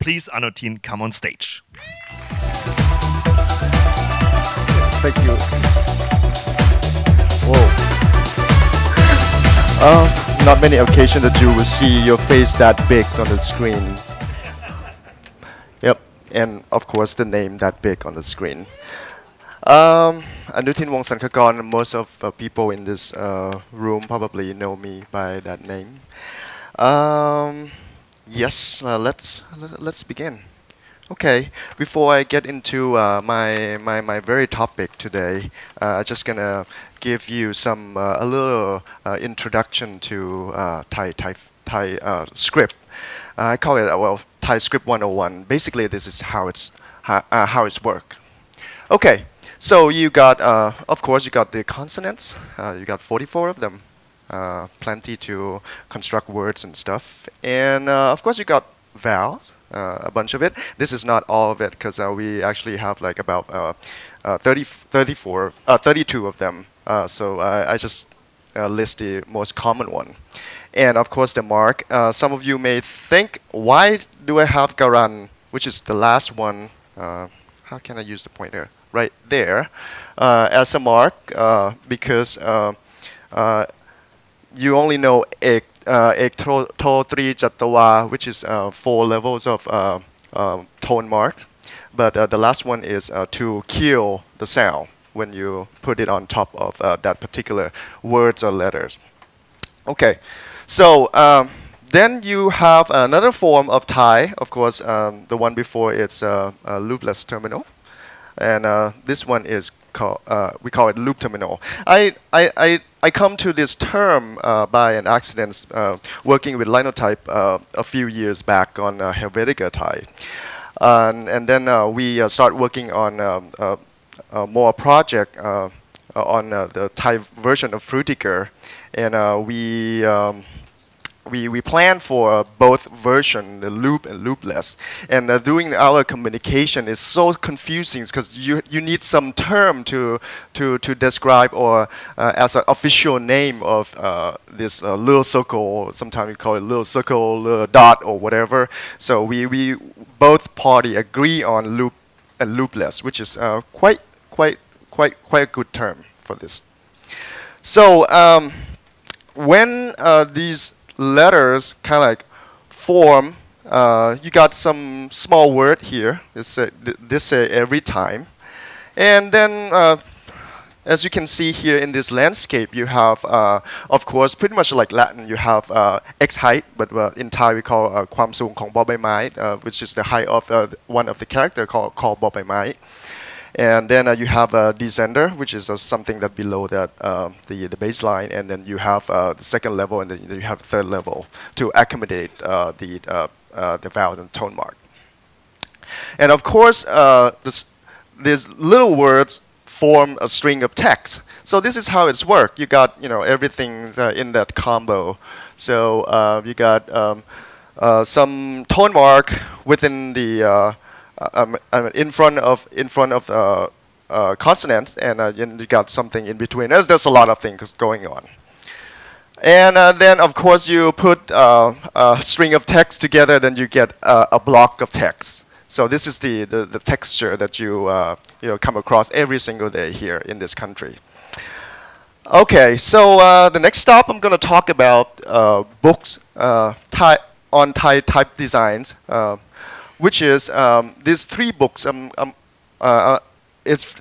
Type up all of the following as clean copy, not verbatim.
Please, Anuthin, come on stage. Thank you. Whoa. Not many occasions that you will see your face that big on the screen. Yep, and of course the name that big on the screen. Anuthin Wongsunkakon. Most of people in this room probably know me by that name. Yes, let's begin. Okay, before I get into my very topic today, I'm just gonna give you some a little introduction to Thai script. I call it Thai script 101. Basically, this is how it's work. Okay, so you got of course you got the consonants. You got 44 of them. Plenty to construct words and stuff, and of course you got vowels. A bunch of it. This is not all of it because we actually have like about 32 of them. So I just list the most common one. And of course the mark. Some of you may think, why do I have garan, which is the last one? How can I use the pointer? Right there as a mark because you only know ek to tri jatawa, which is 4 levels of tone marks, but the last one is to kill the sound when you put it on top of that particular words or letters. Okay, so then you have another form of Thai. Of course, the one before it's loopless terminal, and this one is called we call it loop terminal. I come to this term by an accident working with linotype a few years back on Helvetica Thai. And then we start working on more project on the Thai version of Frutiger. And we plan for both version, the loop and loopless. And doing our communication is so confusing because you need some term to describe or as an official name of this little circle. Sometimes we call it little circle, little dot, or whatever. So we both party agree on loop and loopless, which is quite a good term for this. So when these letters kind of like form, you got some small word here. This say every time, and then as you can see here in this landscape, you have of course pretty much like Latin. You have x height, but in Thai we call ความสูงของบอใบไม้ which is the height of one of the character called บอใบไม้ And then you have a descender, which is something that below that the baseline, and then you have the second level, and then you have the third level to accommodate the vowel and tone mark. And of course, these little words form a string of text. So this is how it's worked. You got everything in that combo. So you got some tone mark within the in front of the consonant, and you got something in between. There's a lot of things going on. And then, of course, you put a string of text together, then you get a block of text. So this is the texture that you come across every single day here in this country. Okay, so the next stop, I'm going to talk about books on Thai type designs. Which is these 3 books.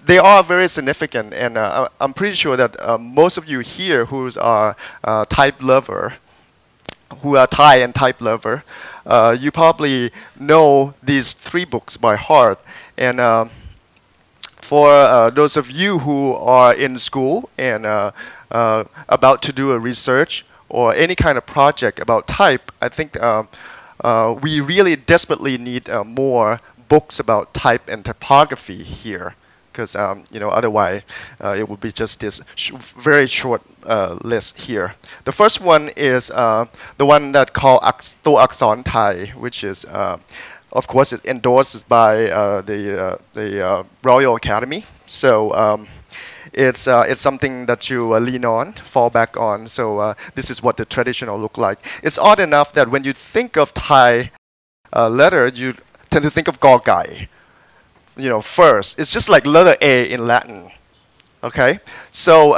They are very significant, and I'm pretty sure that most of you here who are type lover, who are Thai and type lover, you probably know these 3 books by heart. And for those of you who are in school and about to do a research or any kind of project about type, I think we really desperately need more books about type and typography here, because otherwise it would be just this very short list here. The first one is the one that called To Akson Thai, which is of course it's endorsed by the Royal Academy. So it's something that you lean on, fall back on. So this is what the traditional look like. It's odd enough that when you think of Thai letter, tend to think of Gaugai, first. It's just like letter A in Latin. Okay, so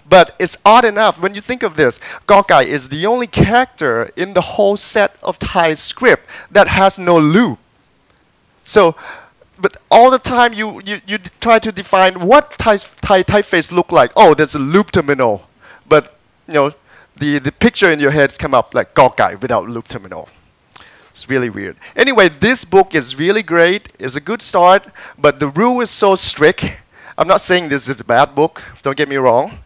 but it's odd enough when you think of this. Gaugai is the only character in the whole set of Thai script that has no loop. So, but all the time you try to define what Thai typeface look like. Oh, there's a loop terminal, but the picture in your head come up like Gaugai without loop terminal. It's really weird. Anyway, this book is really great. It's a good start, but the rule is so strict. I'm not saying this is a bad book, don't get me wrong.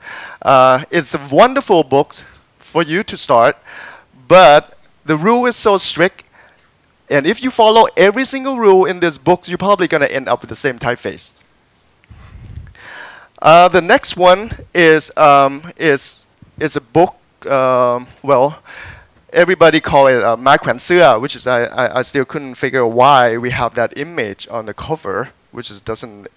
It's a wonderful book for you to start, but the rule is so strict, and if you follow every single rule in this book, you're probably going to end up with the same typeface. The next one is a book, everybody call it Mai Kwan Sia, which is, I still couldn't figure why we have that image on the cover, which doesn't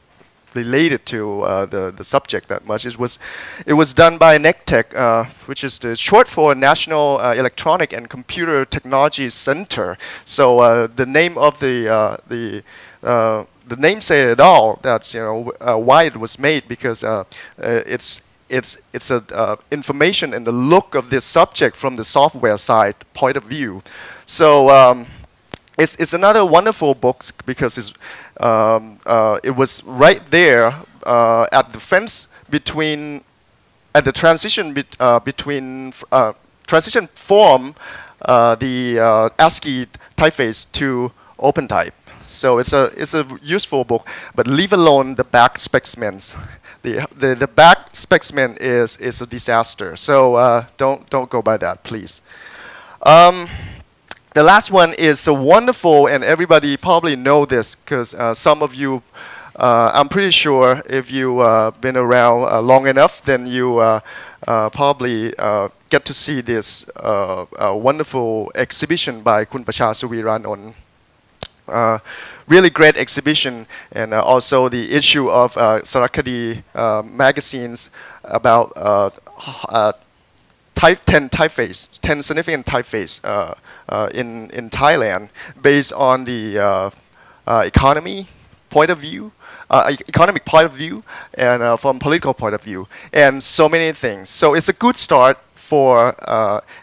related to the subject that much. It was done by NECTEC, which is the short for National Electronic and Computer Technology Center. So the name of the name say it all. That's why it was made, because it's information and the look of this subject from the software side point of view. So it's another wonderful book because it was right there at the fence at the transition between transition from the ASCII typeface to OpenType. So it's a useful book, but leave alone the back specimens. The back specimen is a disaster. So don't go by that, please. The last one is so wonderful, and everybody probably know this because some of you, I'm pretty sure if you've been around long enough, then you probably get to see this wonderful exhibition by Kun Pacha Suviranont. Really great exhibition, and also the issue of Sarakadi magazines about 10 typeface, 10 significant typeface in Thailand, based on the economic point of view, and from political point of view, and so many things. So it's a good start for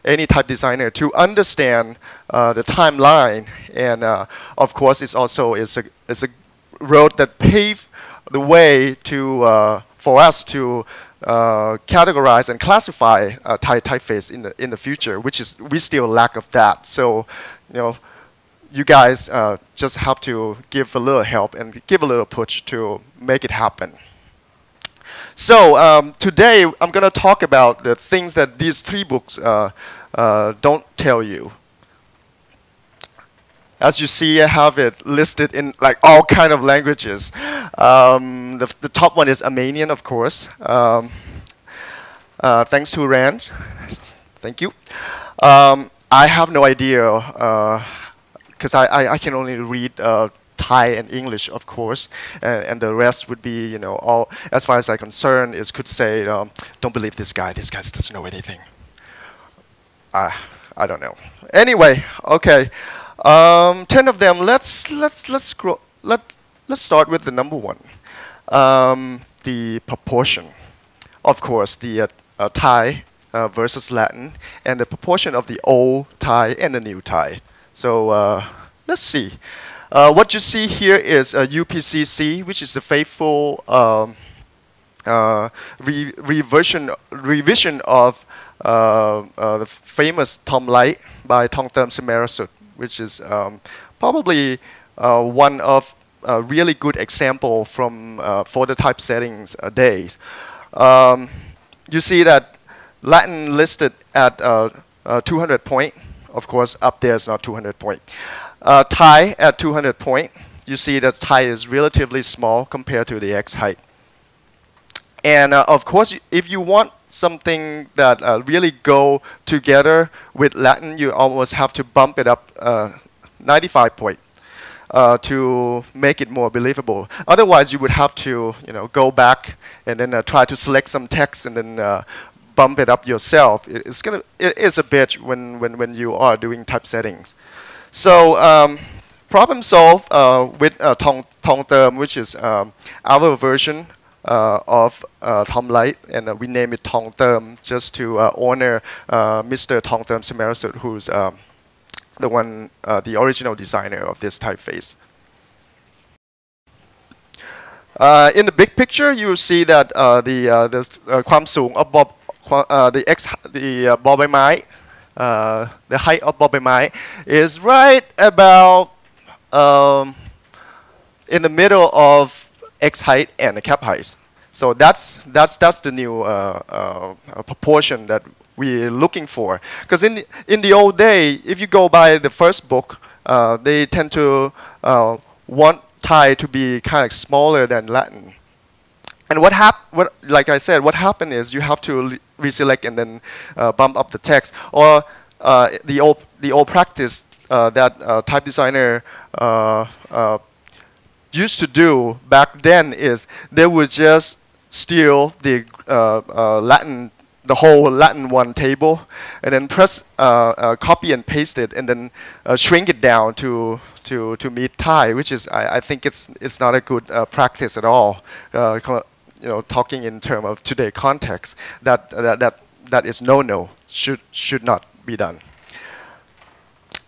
any type designer to understand the timeline, and of course, it's a road that paved the way to for us to categorize and classify Thai typeface in the future, which is we still lack of that. So, you guys just have to give a little help and give a little push to make it happen. So today I'm going to talk about the things that these 3 books don't tell you. As you see, I have it listed in like all kind of languages. The top one is Armenian, of course. Thanks to Rand. Thank you. I have no idea because I can only read Thai and English, of course, and the rest would be, all, as far as I'm concerned, could say, don't believe this guy doesn't know anything. I don't know. Anyway, okay. 10 of them. Let's start with the number 1, the proportion. Of course, the Thai versus Latin, and the proportion of the old Thai and the new Thai. So let's see. What you see here is a UPCC, which is a faithful revision of the famous Tom Light by Thongterm Samarasut, which is probably one of a really good example from for the type settings days. You see that Latin listed at 200 point. Of course, up there is not 200 point. Thai at 200 point. You see that Thai is relatively small compared to the X height. And of course, if you want something that really go together with Latin, you almost have to bump it up 95 point to make it more believable. Otherwise, you would have to go back and then try to select some text and then bump it up yourself. It is a bitch when you are doing type settings. So problem solved with Thong Term, which is our version of Thom Light, and we name it Thong Term just to honor Mr. Thong Term Samarasut, who's the original designer of this typeface. In the big picture, you will see that the ความสูง of the บอใบไม้ the height of บอใบไม้ is right about in the middle of X height and the cap height. So that's the new proportion that we're looking for. Because in the old day, if you go by the first book, they tend to want Thai to be kind of smaller than Latin. And like I said, what happened is you have to reselect and then bump up the text. Or the old practice that type designer used to do back then is they would just steal the Latin, the whole Latin one table, and then press copy and paste it, and then shrink it down to meet Thai, which is I think it's not a good practice at all. Talking in terms of today context, that is no should not be done.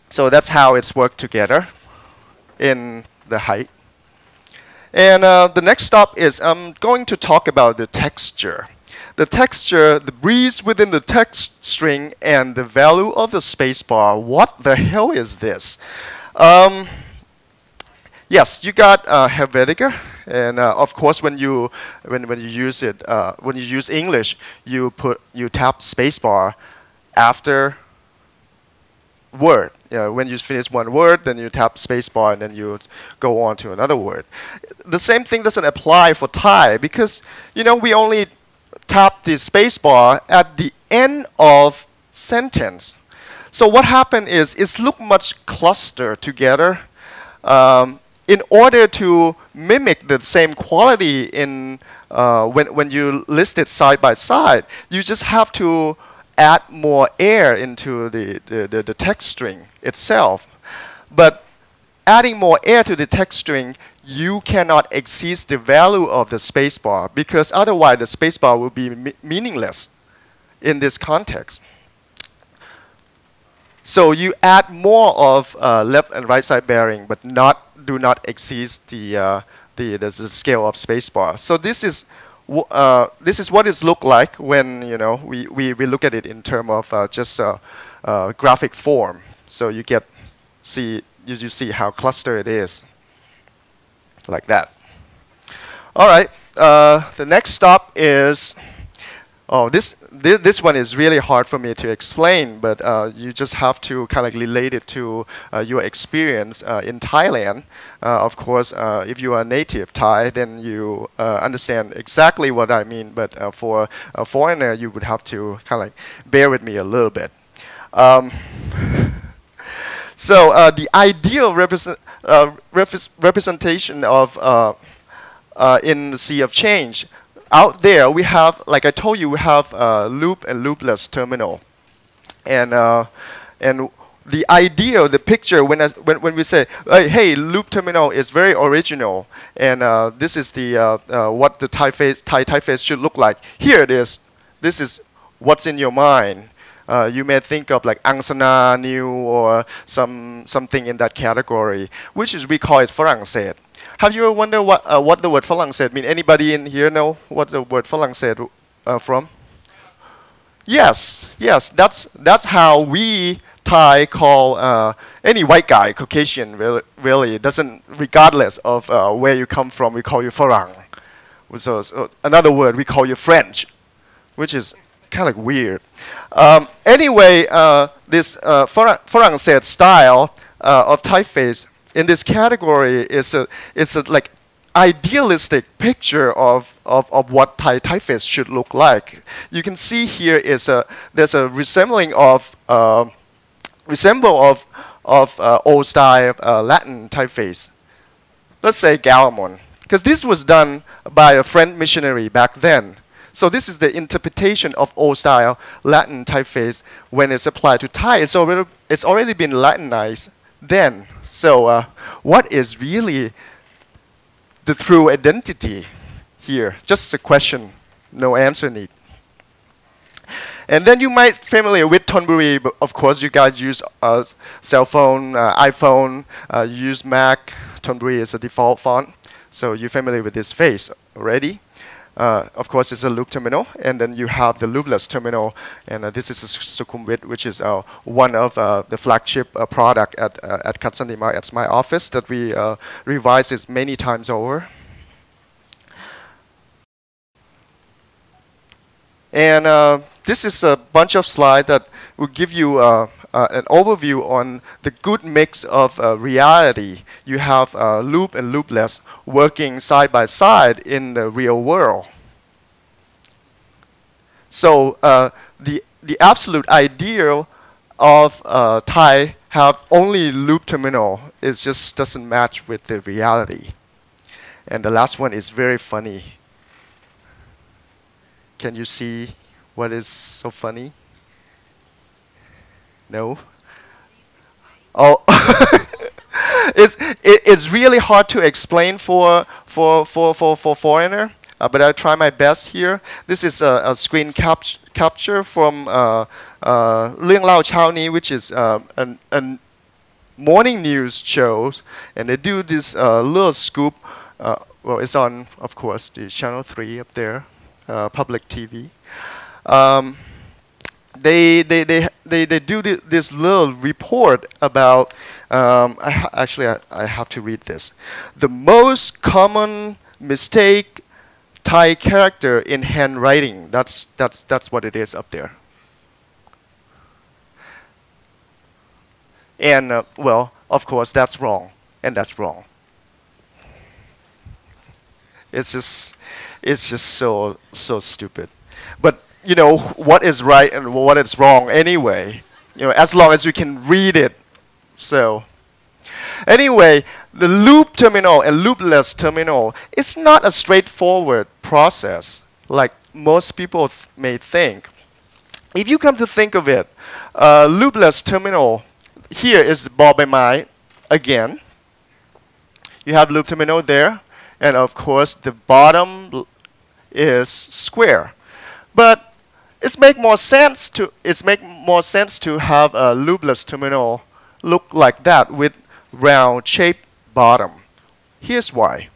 So that's how it's worked together in the height. And the next stop is I'm going to talk about the texture. The texture, the breeze within the text string, and the value of the spacebar. What the hell is this? Yes, you got Helvetica, and of course when you use it, when you use English, you tap spacebar after word. When you finish one word, then you tap spacebar, and then you go on to another word. The same thing doesn't apply for Thai because we only tap the spacebar at the end of sentence. So what happened is it's look much clustered together. In order to mimic the same quality in when you list it side by side, you just have to add more air into the text string itself. But adding more air to the text string, you cannot exceed the value of the spacebar because otherwise the spacebar will be meaningless in this context. So you add more of left and right side bearing, but do not exceed the scale of spacebar. So this is what it looks like when we look at it in terms of just graphic form. So you see how clustered it is, like that. All right. The next stop is. This one is really hard for me to explain, but you just have to kind of relate it to your experience in Thailand. Of course, if you are native Thai, then you understand exactly what I mean. But for a foreigner, you would have to kind of bear with me a little bit. So the ideal representation of in the Sea of Change. Out there, we have, like I told you, we have loop and loopless terminal, and the ideal, the picture when we say, hey, loop terminal is very original, and this is the what the Thai typeface should look like. Here it is. This is what's in your mind. You may think of like Angsana, New, or something in that category, which is we call it ฝรั่งเศส. Have you ever wondered what the word ฝรั่งเศสmean? Anybody in here know what the word ฝรั่งเศสfrom? Yes, that's how we Thai call any white guy, Caucasian, really doesn't, regardless of where you come from, we call you ฝรั่ง. So another word, we call you French, which is kind of weird. Anyway, this ฝรั่งเศส style of typeface in this category is a like idealistic picture of what Thai typeface should look like. You can see here there's a resemble of old style Latin typeface. Let's say Galamon, because this was done by a French missionary back then. So this is the interpretation of old style Latin typeface when it's applied to Thai. It's already been Latinized then. So what is really the true identity here? Just a question, no answer need. And then you might familiar with Thonburi, but of course you guys use cell phone, iPhone, you use Mac. Thonburi is a default font, so you're familiar with this face already. Of course, it's a loop terminal, and then you have the loopless terminal, and this is a Sukhumvit, which is one of the flagship product at Cadson Demak at my office that we revised it many times over. And this is a bunch of slides that will give you an overview on the good mix of reality. You have loop and loopless working side by side in the real world. So the absolute ideal of Thai have only loop terminal is just doesn't match with the reality. And the last one is very funny. Can you see what is so funny? No? Oh, it's really hard to explain for foreigner, but I'll try my best here. This is a screen capture from เรื่องเล่าเช้านี้ which is a morning news shows, and they do this little scoop. Well, it's on, of course, the channel 3 up there, public TV. They do this little report about. I have to read this. The most common mistake Thai character in handwriting. That's what it is up there. And well, of course, that's wrong, and that's wrong. It's just so stupid. But you know what is right and what is wrong anyway. You know, as long as you can read it. So anyway, the loop terminal and loopless terminal is not a straightforward process like most people may think. If you come to think of it, loopless terminal here is ball by my again. You have loop terminal there, and of course the bottom is square. But it makes more sense to have a loopless terminal look like that with round shaped bottom. Here's why.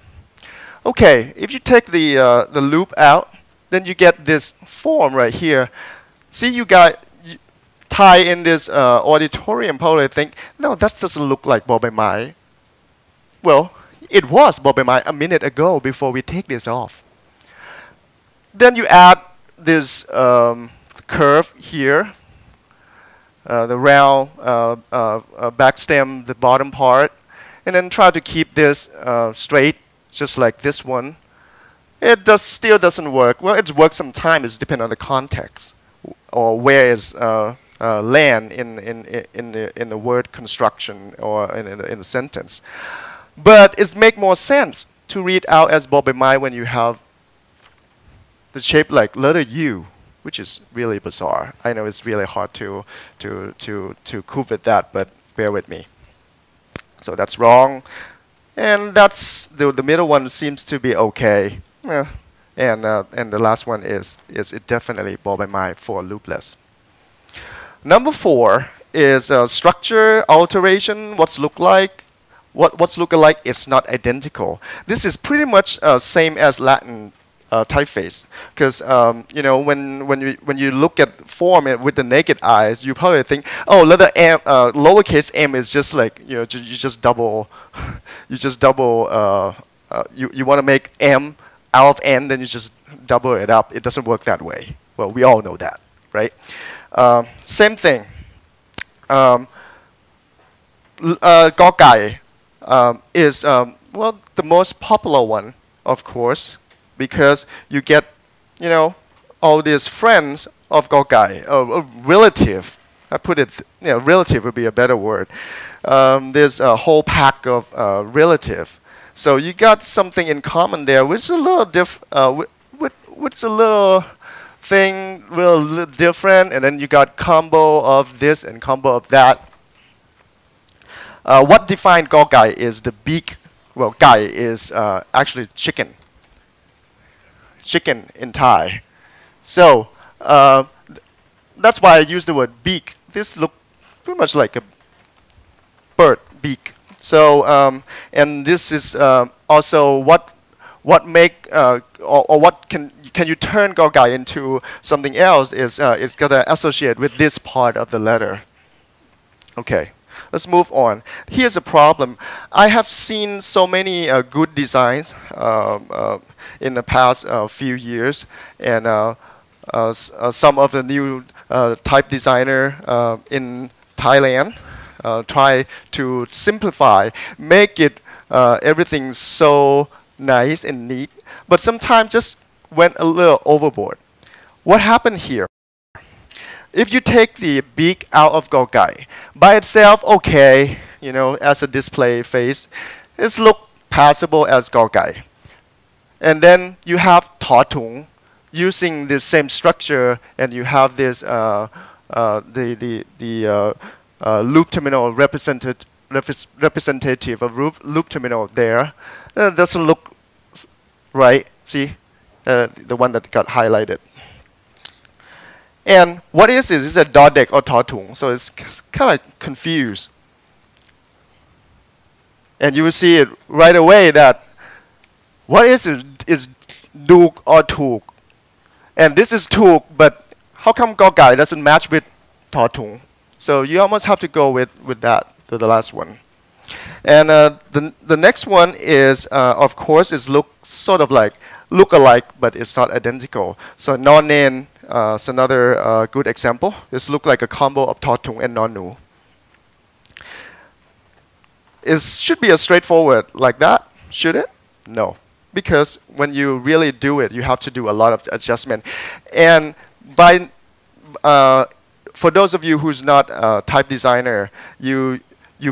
Okay, if you take the loop out, then you get this form right here. See, you got Thai in this auditorium probably think, no, that doesn't look like ball by mai. Well, it was ball by mai a minute ago before we take this off. Then you add this curve here, the round back stem, the bottom part, and then try to keep this straight, just like this one. It still doesn't work. Well, it works sometimes. It depends on the context or where it's land in the word construction or in the sentence. But it makes more sense to read out as ball by mai when you have the shape like letter U, which is really bizarre. I know it's really hard to cope with that, but bear with me. So that's wrong, and that's the middle one seems to be okay. And the last one is it definitely ball by mai for loopless. Number 4 is structure alteration. What's look like? What's look alike? It's not identical. This is pretty much same as Latin typeface, because you know when you look at form with the naked eyes, you probably think, oh, letter m, lowercase m is just like you just double, you want to make m out of n, then you just double it up. It doesn't work that way. Well, we all know that, right? Same thing. Gokai is well the most popular one, of course, because you get, all these friends of Gokai, relative. I put it, relative would be a better word. There's a whole pack of relative. So you got something in common there, which is a little which a little thing, real different, and then you got combo of this and combo of that. What defined Gogai is the beak. Well, gai is actually chicken. Chicken in Thai. So that's why I use the word beak. This looks pretty much like a bird beak. So and this is also what make or what can you turn Gogai into something else is it's gonna associate with this part of the letter. Okay, let's move on. Here's a problem. I have seen so many good designs in the past few years, and some of the new type designer in Thailand try to simplify, make it everything so nice and neat, but sometimes just went a little overboard. What happened here? If you take the beak out of Gogai, by itself, okay, you know, as a display face, it's look passable as Gogai. And then you have Totung using the same structure, and you have this loop terminal representative of loop terminal there. Doesn't look right. See, the one that got highlighted. And what is it? Is it dodek or totung? So it's kind of confused. And you will see it right away that what is it? Is duk or tuk? And this is tuk, but how come Gogai doesn't match with totung? So you almost have to go with that, the last one. And the next one is, of course, is sort of like look alike, but it's not identical. So nonen is another good example. This look like a combo of totung and nonu. It should be a straightforward like that, should it? No, because when you really do it, you have to do a lot of adjustment. And by for those of you who's not a type designer, you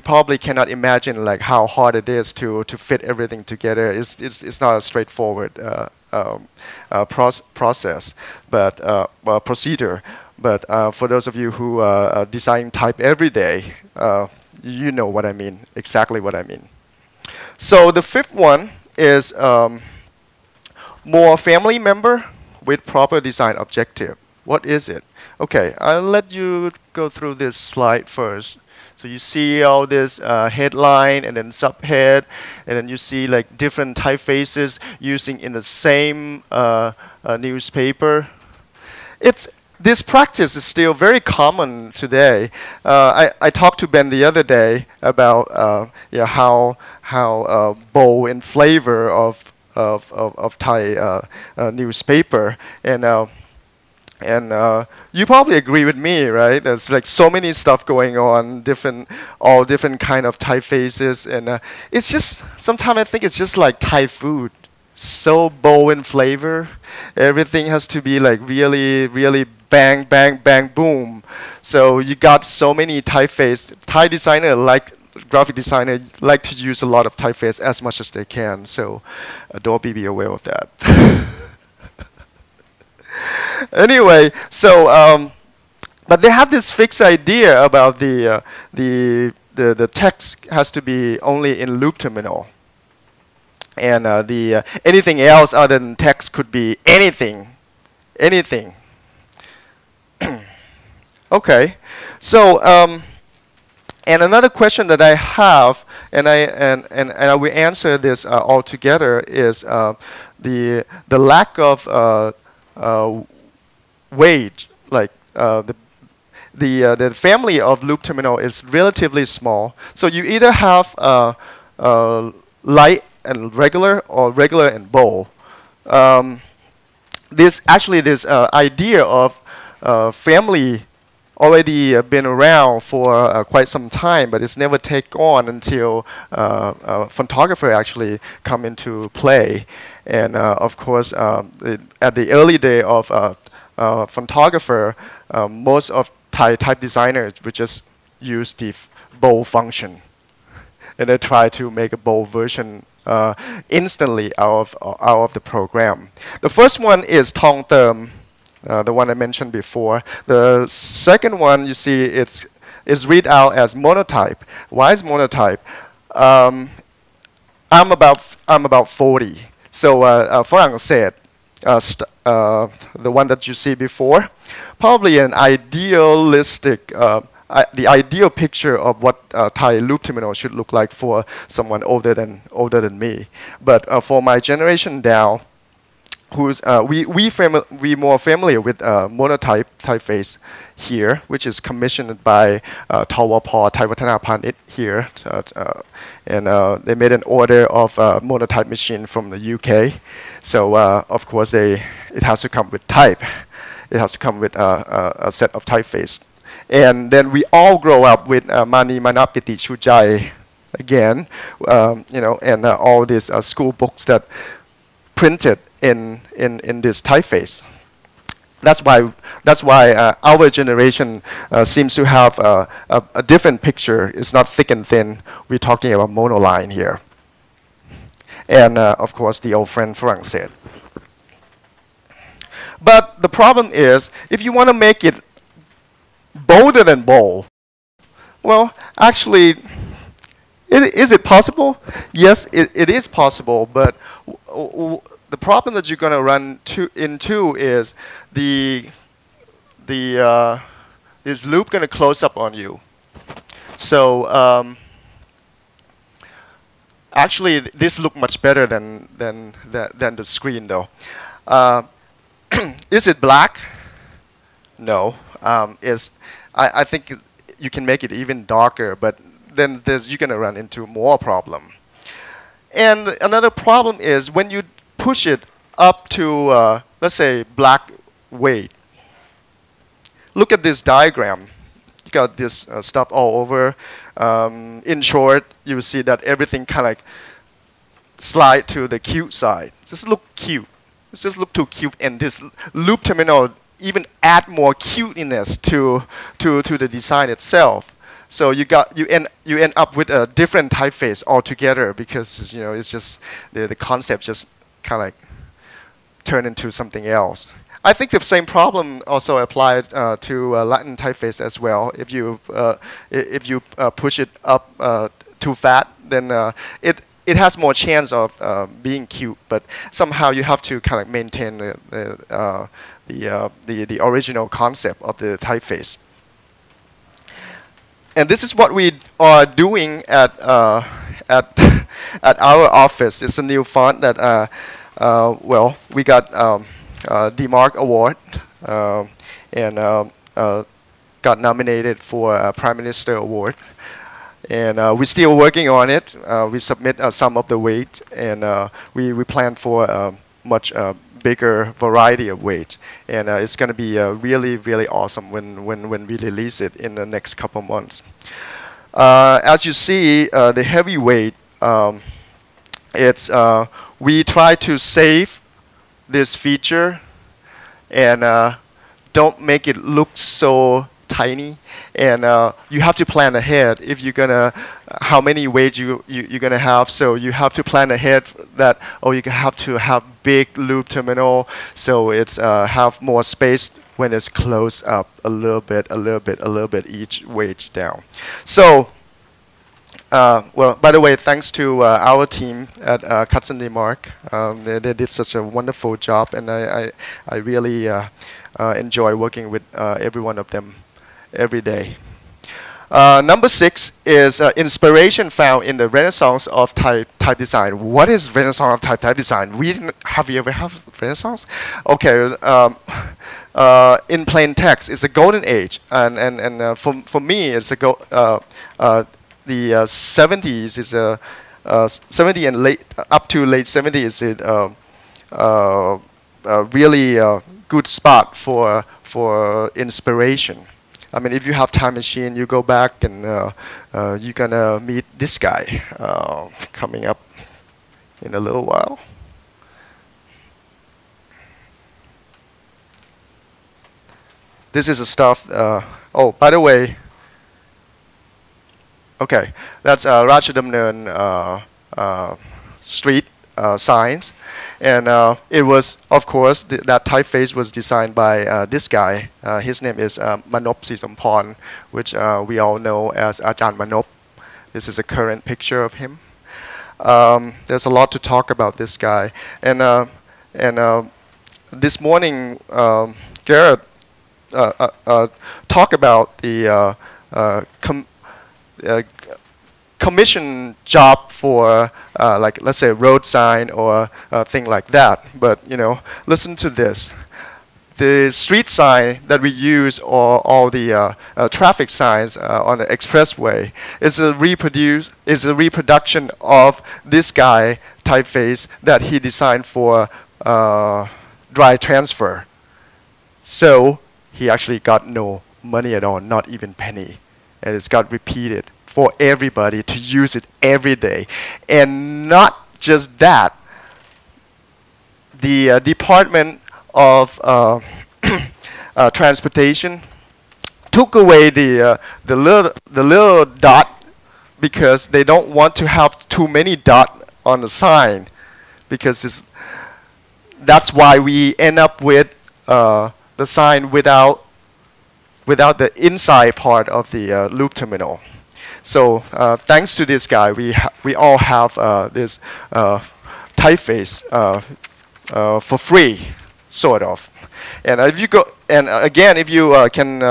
probably cannot imagine like how hard it is to fit everything together. It's not a straightforward process, but procedure. But for those of you who design type every day, you know what I mean, exactly what I mean. So the fifth one is more family member with proper design objective. What is it? Okay, I'll let you go through this slide first. So you see all this headline and then subhead, and then you see like different typefaces using in the same newspaper. This practice is still very common today. I talked to Ben the other day about how bold and flavor of Thai newspaper, and you probably agree with me, right? There's like so many stuff going on, all different kind of typefaces, and it's just sometimes I think it's just like Thai food, so bold in flavor. Everything has to be like really, really bang, bang, bang, boom. So you got so many typeface. Thai designer graphic designer like to use a lot of typeface as much as they can. So Adobe, be aware of that. Anyway, so but they have this fixed idea about the text has to be only in loop terminal, and anything else other than text could be anything. Okay, so and another question that I have, and I will answer this all together, is the lack of weight. Like the family of loop terminal is relatively small, so you either have light and regular or regular and bold. This idea of family already been around for quite some time, but it's never take on until photographer actually come into play. And of course, at the early day of photographer, most of Thai type designers would just use the bold function, and they try to make a bold version instantly out of the program. The first one is Thong Term, the one I mentioned before. The second one, you see, it's is read out as monotype. Why is monotype? I'm about 40. So ฝรั่งเศส the one that you see before, probably an idealistic, the ideal picture of what Thai loop terminal should look like for someone older than me. But for my generation now, who's we more familiar with monotype typeface here, which is commissioned by TWP Thai Vattana Phanit here, and they made an order of monotype machine from the UK. So of course it has to come with type. It has to come with a set of typeface. And then we all grow up with Mani Manapiti Chujai again, and all these school books that printed in this typeface. That's why our generation seems to have a different picture. It's not thick and thin. We're talking about monoline here. And of course, the old friend Frank said. But the problem is, if you want to make it bolder than bold, well, actually, is it possible? Yes, it is possible, but the problem that you're going to run into is this loop going to close up on you. So actually, this look much better than the screen, though. Is it black? No. I think you can make it even darker, but then you're going to run into more problem. And another problem is when you push it up to, let's say, black weight. Look at this diagram. You got this stuff all over. In short, you will see that everything kind of like slide to the cute side. Just look cute. It's just look too cute, and this loop terminal even add more cuteness to the design itself. So you end up with a different typeface altogether because it's just the concept just kind of like turn into something else. I think the same problem also applied to Latin typeface as well. If you push it up too fat, then it has more chance of being cute, but somehow you have to kind of maintain the original concept of the typeface. And this is what we are doing at our office. It's a new font that we got Demak award and got nominated for a Prime Minister award. And we're still working on it. We submit some of the weight, and we plan for a much bigger variety of weight. And it's going to be really, really awesome when we release it in the next couple months. As you see, the heavyweight, we try to save this feature and don't make it look so tiny, and you have to plan ahead if you're gonna how many weights you're gonna have. So you have to plan ahead that you have to have big loop terminal, so it's have more space when it's close up a little bit each weight down. So well, by the way, thanks to our team at Cadson Demak. They did such a wonderful job, and I really enjoy working with every one of them every day. Number 6 is inspiration found in the Renaissance of type design. What is Renaissance of type design? Have you ever have Renaissance? Okay, in plain text, it's a golden age, and for me, it's the 70s is a 70 and up to late 70s is a really good spot for inspiration. I mean, if you have time machine, you go back and you're gonna meet this guy coming up in a little while. This is the stuff. Oh, by the way, okay, that's Rajadamnern Street signs. And it was, of course, that typeface was designed by this guy. His name is Manop Sisampon, which we all know as Ajahn Manop. This is a current picture of him. There's a lot to talk about this guy. And this morning, Garrett talked about the commission job for like, let's say, road sign or thing like that. But listen to this. The street sign that we use, or all the traffic signs on the expressway, is a reproduction of this guy typeface that he designed for dry transfer. So he actually got no money at all, not even penny, and it's got repeated for everybody to use it every day. And not just that, the Department of Transportation took away the little dot, because they don't want to have too many dots on the sign, because that's why we end up with the sign without the inside part of the loop terminal. So thanks to this guy, we all have this typeface for free, sort of. And if you go, and again, if you can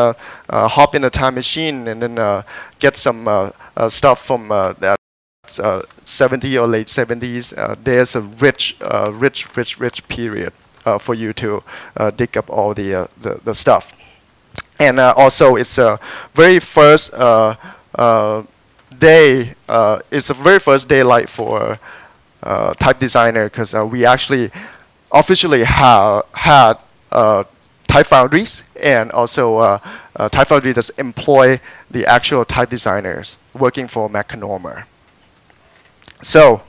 hop in a time machine and then get some stuff from that 70s or late 70s, there's a rich period for you to dig up all the stuff. And also, it's a very first day. It's a very first daylight for type designer, because we actually officially had type foundries, and also type foundry does employ the actual type designers working for Mechanormer. So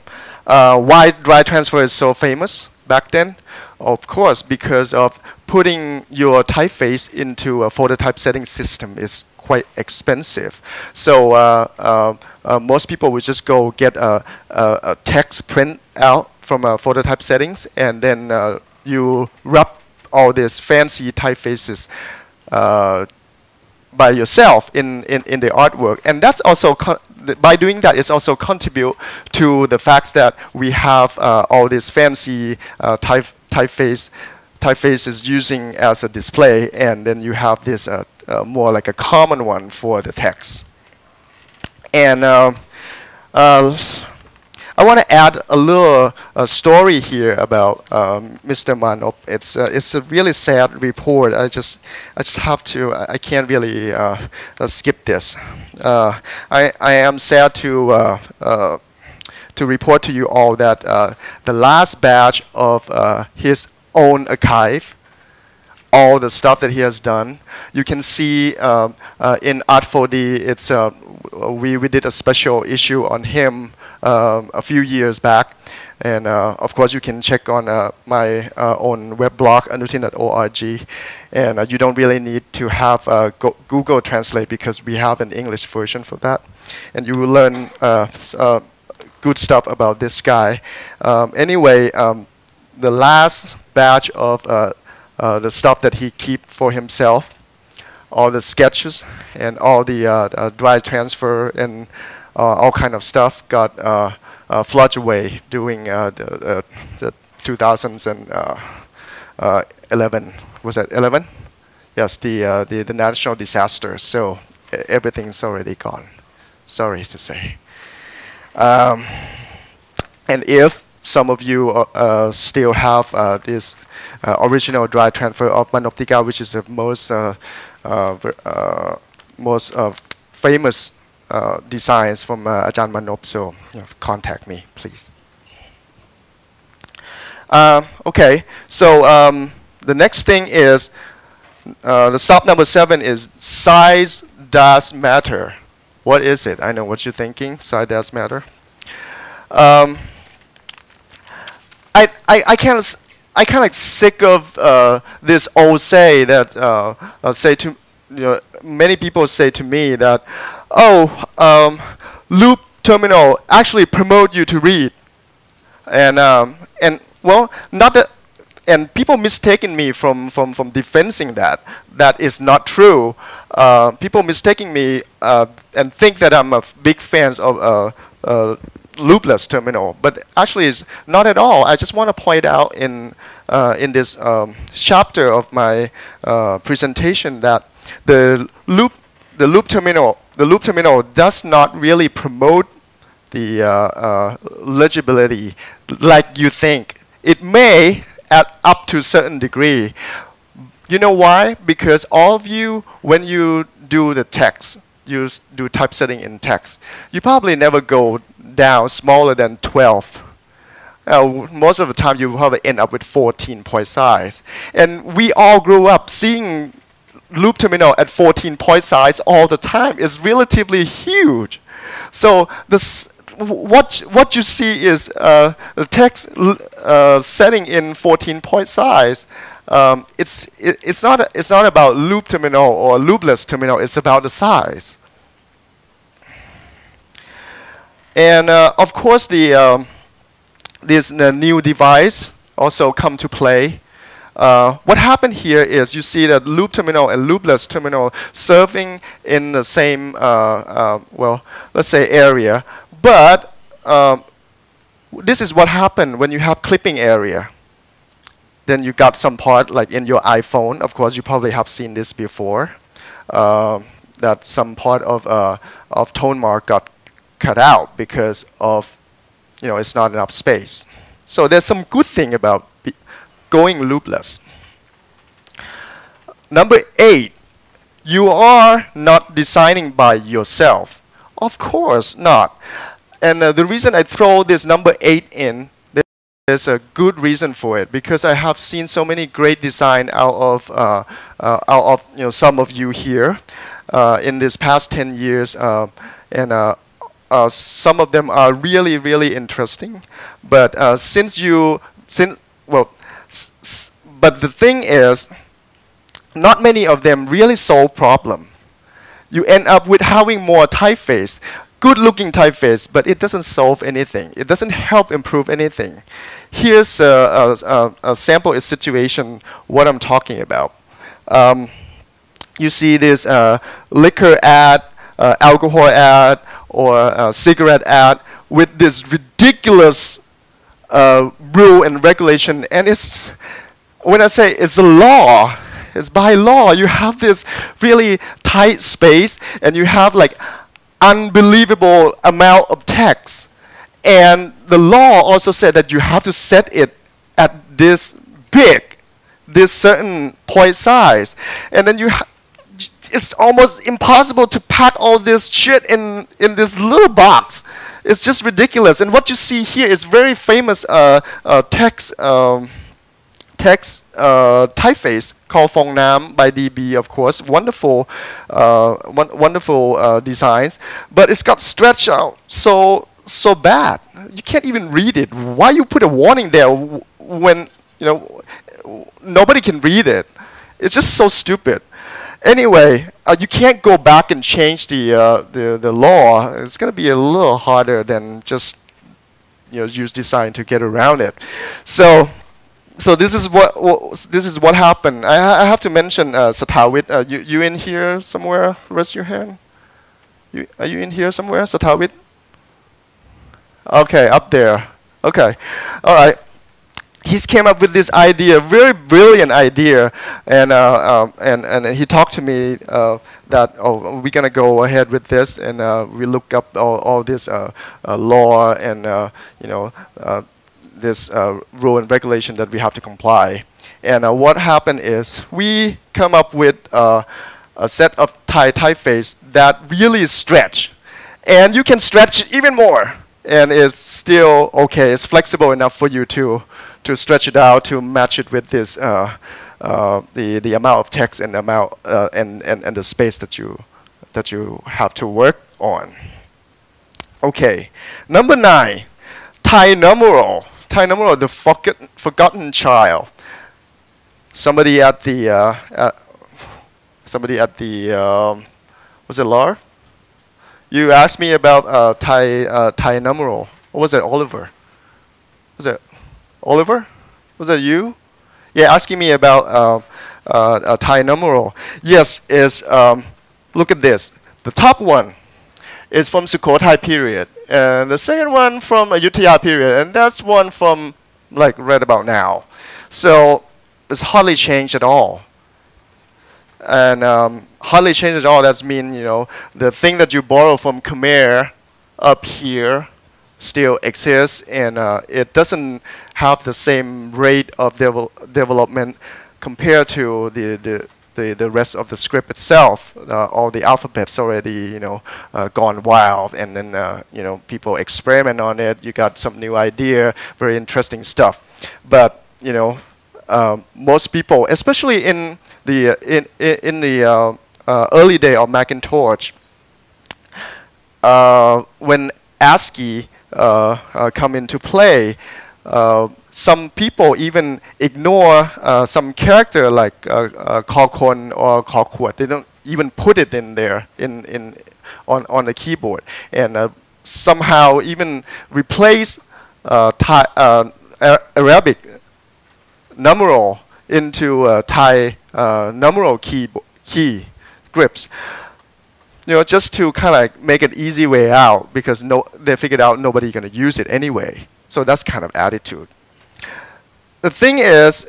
why dry transfer is so famous back then? Of course, because of putting your typeface into a phototype setting system is quite expensive. So most people would just go get a text print out from phototype settings, and then you rub all these fancy typefaces by yourself in the artwork. And that's also, by doing that, it's also contribute to the fact that we have all these fancy typefaces using as a display, and then you have this more like a common one for the text. And I want to add a little story here about Mr. Manop. It's a really sad report. I just have to. I can't really skip this. I am sad to report to you all that the last batch of his own archive, all the stuff that he has done, you can see in Art4D. It's we did a special issue on him a few years back, and of course you can check on my own web blog, anuthin.org, and you don't really need to have Google Translate, because we have an English version for that, and you will learn good stuff about this guy. Anyway, the last batch of the stuff that he keep for himself, all the sketches and all the dry transfer and all kind of stuff, got flushed away during the 2011. Was that 11? Yes, the national disaster. So everything's already gone. Sorry to say. And if some of you still have this original dry transfer of Manoptica, which is the most famous designs from Ajahn Manop, so contact me, please. Okay, so the next thing is the stop number 7 is size does matter. What is it? I know what you're thinking. Size does matter. I kind of sick of this old say that many people say to me that, loop terminal actually promote you to read. and well, not that, and people mistaking me from defending that. That is not true. People mistaking me and think that I'm a big fan of loopless terminal, but actually it's not at all. I just want to point out in this chapter of my presentation that the loop terminal does not really promote the legibility like you think. It may at up to a certain degree. You know why? Because all of you, when you do the text, you do typesetting in text, you probably never go down smaller than 12. Most of the time you probably end up with 14 point size. And we all grew up seeing loop terminal at 14 point size all the time. It's relatively huge. So this, what you see is the text setting in 14 point size. It's not about loop terminal or loopless terminal. It's about the size. And of course, this new device also come to play. What happened here is you see that loop terminal and loopless terminal serving in the same, well, let's say area. But this is what happened when you have clipping area. Then you got some part like in your iPhone. Of course, you probably have seen this before. That some part of tone mark got cut out because of, it's not enough space. So there's some good thing about going loopless. Number 8, you are not designing by yourself. Of course not. And the reason I throw this number 8 in, there's a good reason for it, because I have seen so many great design out of some of you here in this past 10 years, and some of them are really, really interesting. But but the thing is, not many of them really solve problem. You end up with having more typeface, good-looking typeface, but it doesn't solve anything. It doesn't help improve anything. Here's a sample situation what I'm talking about. You see this liquor ad, alcohol ad, or cigarette ad with this ridiculous rule and regulation, and it's, when I say it's a law, it's by law. You have this really tight space, and you have like unbelievable amount of text, and the law also said that you have to set it at this big, this certain point size, and then it's almost impossible to pack all this shit in this little box. It's just ridiculous. And what you see here is very famous text typeface called Phong Nam by DB, of course. Wonderful, wonderful designs, but it's got stretched out so bad. You can't even read it. Why you put a warning there when nobody can read it? It's just so stupid. Anyway, you can't go back and change the law. It's going to be a little harder than just use design to get around it. So this is what happened. I have to mention Satawit. You in here somewhere? Raise your hand. Are you in here somewhere, Satawit? Okay, up there. Okay, all right. He's came up with this idea, very brilliant idea, and he talked to me that we're gonna go ahead with this, and we look up all this law and this rule and regulation that we have to comply. And what happened is we come up with a set of typeface that really stretch, and you can stretch even more, and it's still okay. It's flexible enough for you to stretch it out to match it with this the amount of text and amount and the space that you have to work on. Okay, number 9, Thai numeral. Thai numeral, the forgotten child. Somebody at the was it Lar? You asked me about Thai numeral. Or was it Oliver? Was it Oliver? Was that you? Yeah, asking me about Thai numeral. Yes, look at this. The top one is from Sukhothai period, and the second one from Ayutthaya period, and that's one from like right about now. So it's hardly changed at all. And hardly changed at all. That means the thing that you borrow from Khmer up here still exists, and it doesn't have the same rate of development compared to the rest of the script itself. All the alphabets already gone wild, and then people experiment on it. You got some new idea, very interesting stuff. But most people, especially in the early day of Macintosh, when ASCII come into play, some people even ignore some character like Kakon or Kakwat. They don't even put it in there on the keyboard, and somehow even replace Arabic numeral into Thai numeral key grips. Just to kind of like make an easy way out, because they figured out nobody's going to use it anyway. So that's kind of attitude. The thing is,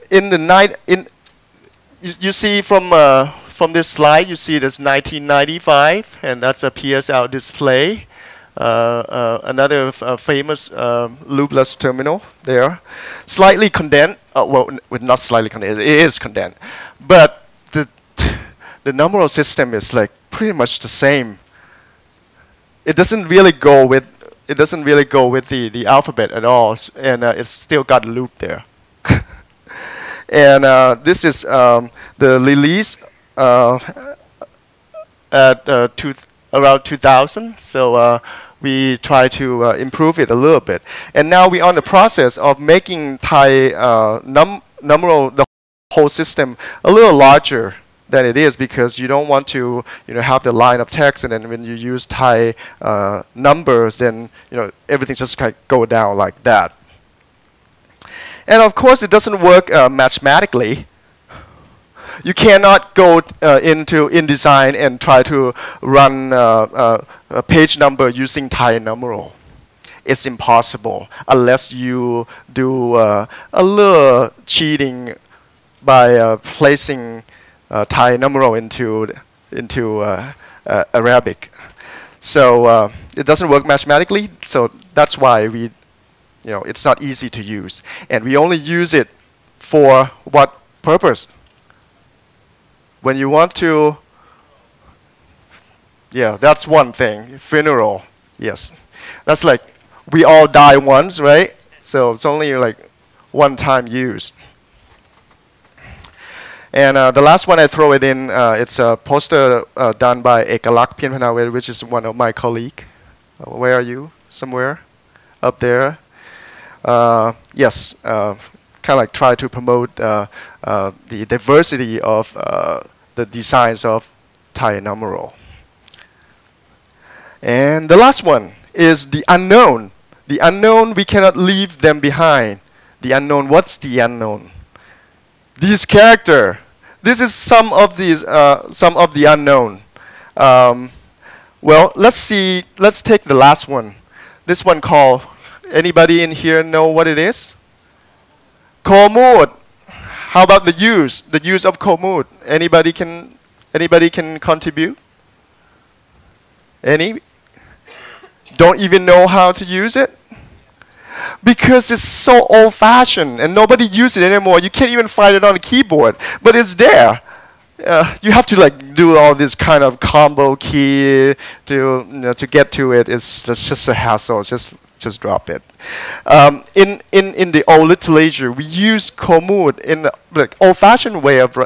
you see from this slide, you see this 1995, and that's a PSL display. Another famous loopless terminal there. Slightly condensed, well, not slightly condensed, it is condensed. But the numeral system is like pretty much the same. It doesn't really go with the alphabet at all, and it's still got a loop there. And this is the release at around 2000. So we try to improve it a little bit. And now we're on the process of making Thai numeral, the whole system, a little larger than it is, because you don't want to have the line of text, and then when you use Thai numbers, then everything just kind of go down like that. And of course, it doesn't work mathematically. You cannot go into InDesign and try to run a page number using Thai numeral. It's impossible unless you do a little cheating by placing Thai numeral into Arabic. So it doesn't work mathematically. So that's why it's not easy to use, and we only use it for what purpose? When you want to, that's one thing. Funeral, yes, that's like we all die once, right? So it's only like one-time use. And the last one I throw it in, it's a poster done by Ekalak Pianpanawe, which is one of my colleagues. Where are you? Somewhere up there. Yes, kind of like try to promote the diversity of the designs of Thai numeral. And the last one is the unknown. The unknown, we cannot leave them behind. The unknown, what's the unknown? These character. This is some of the unknown. Well, let's take the last one. This one called, anybody in here know what it is? Komud. How about the use of Komud? Anybody can contribute? Any? Don't even know how to use it? Because it's so old-fashioned and nobody uses it anymore. You can't even find it on the keyboard, but it's there. You have to like do all this kind of combo key to get to it. It's just a hassle. Just drop it. In the old literature, we use Komud in the like old-fashioned way of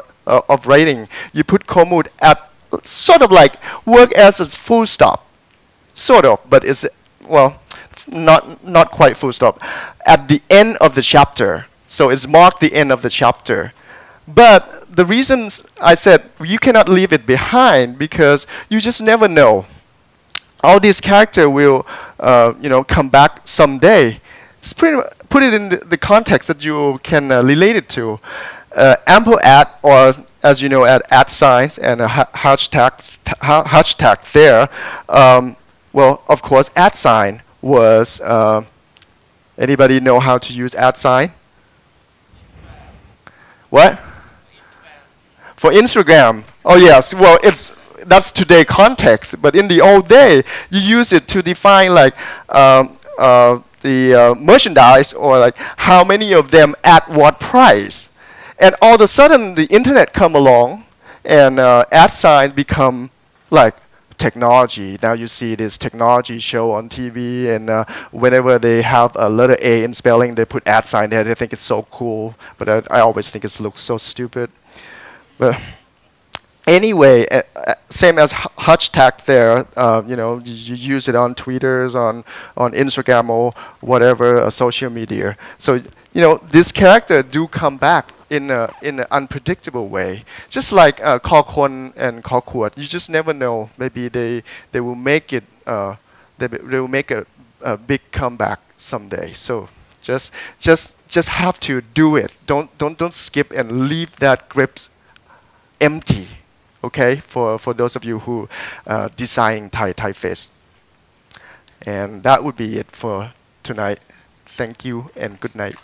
writing. You put Komud at sort of like work as a full stop, sort of, but it's not quite full stop at the end of the chapter. So it's marked the end of the chapter. But the reasons I said you cannot leave it behind, because you just never know. All these characters will come back someday. It's put it in the context that you can relate it to. Ample ad, or as you know, ad signs and hashtag there. Well, of course, ad sign was. Anybody know how to use ad sign? What? For Instagram. Oh yes. Well, that's today context. But in the old day, you use it to define like the merchandise, or like how many of them at what price. And all of a sudden, the internet come along, and ad sign become like technology. Now you see this technology show on TV, and whenever they have a letter A in spelling, they put ad sign there. They think it's so cool, but I always think it looks so stupid. But anyway, same as hashtag there. You know, you use it on Twitters, on Instagram, or whatever social media. So you know, this character do come back in an unpredictable way. Just like call kon and call quote, you just never know. Maybe they will make it. They will make a big comeback someday. So just have to do it. Don't skip and leave that grips empty. Okay, for those of you who design typeface. And that would be it for tonight. Thank you and good night.